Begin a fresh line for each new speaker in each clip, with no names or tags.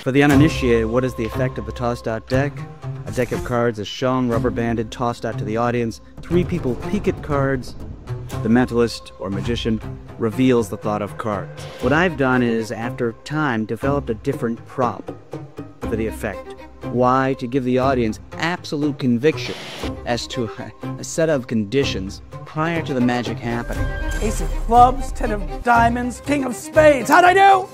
For the uninitiated, what is the effect of the tossed-out deck? A deck of cards is shown, rubber-banded, tossed out to the audience. 3 people peek at cards. The mentalist or magician reveals the thought of cards. What I've done is, after time, developed a different prop for the effect. Why? To give the audience absolute conviction as to a set of conditions prior to the magic happening.
Ace of clubs, 10 of diamonds, king of spades. How'd I do?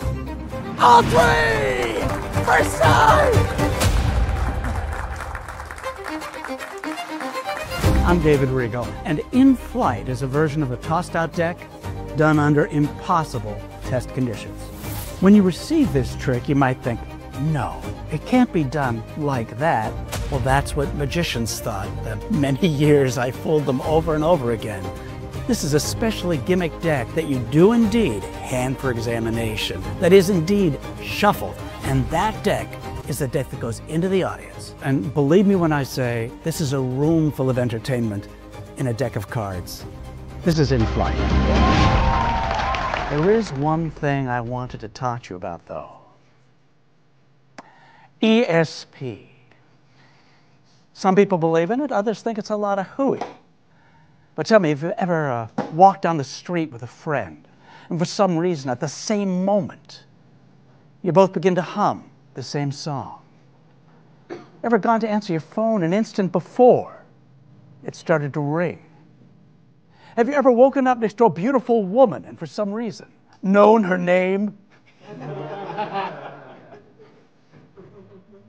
All 3! First time! I'm David Regal, and In Flight is a version of the tossed-out deck done under impossible test conditions. When you receive this trick, you might think, no, it can't be done like that. Well, that's what magicians thought. The many years I fooled them over and over again. This is a specially gimmicked deck that you do indeed hand for examination, that is indeed shuffled, and that deck is the deck that goes into the audience. And believe me when I say, this is a room full of entertainment in a deck of cards. This is In Flight. There is one thing I wanted to talk to you about, though. ESP. Some people believe in it, others think it's a lot of hooey. But tell me, have you ever walked down the street with a friend, and for some reason, at the same moment, you both begin to hum the same song? Ever gone to answer your phone an instant before it started to ring? Have you ever woken up next to a beautiful woman and for some reason known her name?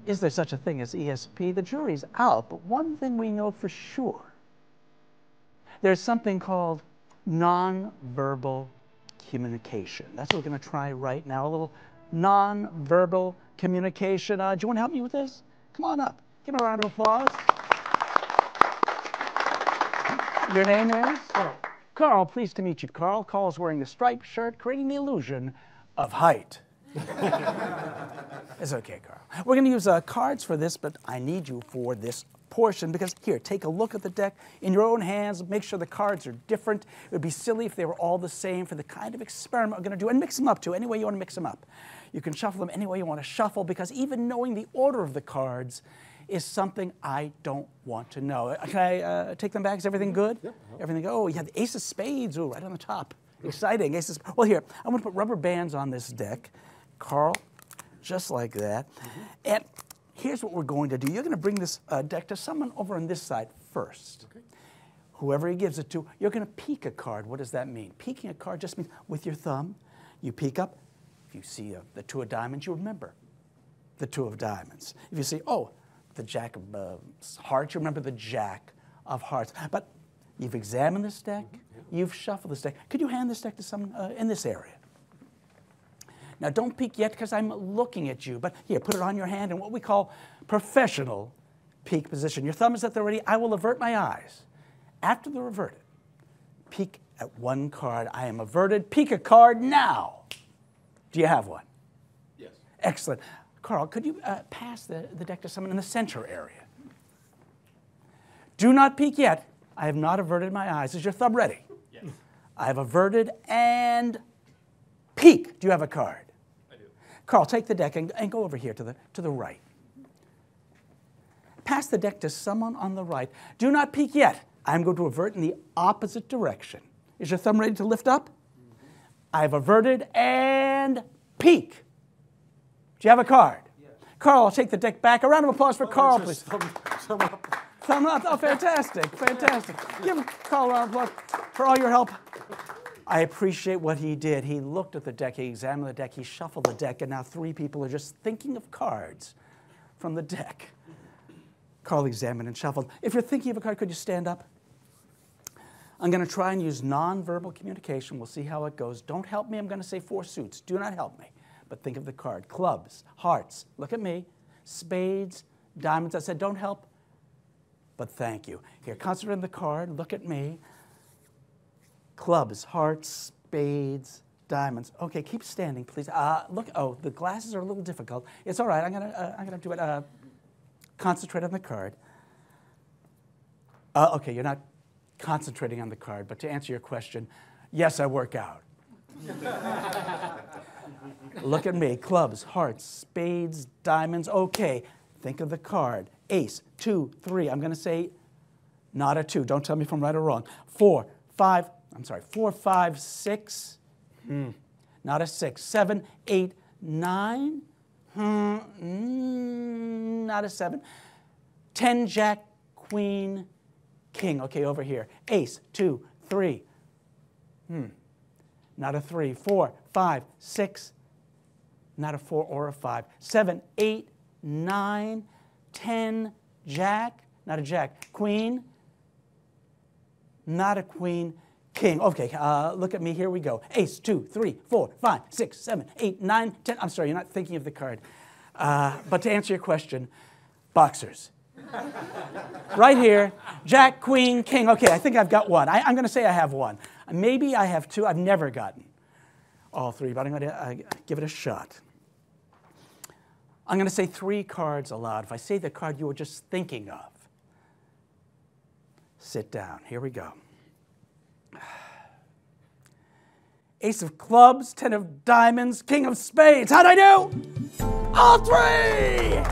Is there such a thing as ESP? The jury's out, but one thing we know for sure. There's something called nonverbal communication. That's what we're going to try right now, a little nonverbal communication. Do you want to help me with this? Come on up. Give me a round of applause. Your name is? Carl. Carl, pleased to meet you, Carl. Carl's wearing the striped shirt, creating the illusion of height. It's okay, Carl. We're going to use cards for this, but I need you for this portion because, here, take a look at the deck in your own hands. Make sure the cards are different. It would be silly if they were all the same for the kind of experiment we're going to do. And mix them up, too, any way you want to mix them up. You can shuffle them any way you want to shuffle because even knowing the order of the cards is something I don't want to know. Can I take them back? Is everything good? Yep. Everything good? Oh, you have the Ace of Spades. Ooh, right on the top. Exciting. Ace of Spades. Well, here, I'm going to put rubber bands on this deck. Carl, just like that. And here's what we're going to do. You're going to bring this deck to someone over on this side first. Okay. Whoever he gives it to, you're going to peek a card. What does that mean? Peeking a card just means with your thumb, you peek up. If you see the 2 of diamonds, you remember the 2 of diamonds. If you see, oh, the Jack of hearts, you remember the Jack of hearts. But you've examined this deck. You've shuffled this deck. Could you hand this deck to someone in this area? Now, don't peek yet because I'm looking at you. But here, put it on your hand in what we call professional peek position. Your thumb is at the ready. I will avert my eyes. After they're averted, peek at one card. I am averted. Peek a card now. Do you have one?
Yes.
Excellent. Carl, could you pass the deck to someone in the center area? Do not peek yet. I have not averted my eyes. Is your thumb ready?
Yes.
I have averted and peek. Do you have a card?
I do.
Carl, take the deck and go over here to the right. Pass the deck to someone on the right. Do not peek yet. I'm going to avert in the opposite direction. Is your thumb ready to lift up? I've averted and peek. Do you have a card? Yes. Carl, I'll take the deck back. A round of applause for Carl, please.
Thumb up.
Thumb up. Oh, fantastic. Fantastic. Give Carl a round of applause for all your help. I appreciate what he did. He looked at the deck, he examined the deck, he shuffled the deck, and now 3 people are just thinking of cards from the deck. Carl examined and shuffled. If you're thinking of a card, could you stand up? I'm going to try and use nonverbal communication. We'll see how it goes. Don't help me. I'm going to say 4 suits. Do not help me. But think of the card. Clubs, hearts. Look at me. Spades, diamonds. I said don't help, but thank you. Here, concentrate on the card. Look at me. Clubs, hearts, spades, diamonds. Okay, keep standing, please. Look, oh, the glasses are a little difficult. It's all right. I'm gonna do it. Concentrate on the card. Okay, you're not concentrating on the card, but to answer your question, yes, I work out. Look at me. Clubs, hearts, spades, diamonds. Okay, think of the card. Ace, 2, 3. I'm going to say not a 2. Don't tell me if I'm right or wrong. 4, 5. I'm sorry. 4, 5, 6. Not a 6. 7, 8, 9. Not a 7. 10, Jack, Queen, King. Okay, over here. Ace, 2, 3. Not a 3. 4, 5, 6. Not a 4 or a 5. 7, 8, 9, 10, Jack. Not a Jack. Queen. Not a Queen. King. Okay, look at me. Here we go. Ace, 2, 3, 4, 5, 6, 7, 8, 9, 10. I'm sorry, you're not thinking of the card. But to answer your question, boxers. Right here, Jack, Queen, King. Okay, I think I've got one. I'm going to say I have one. Maybe I have two. I've never gotten all three, but I'm going to give it a shot. I'm going to say 3 cards aloud. If I say the card you were just thinking of, sit down. Here we go. Ace of clubs, 10 of diamonds, King of spades. How'd I do? All 3!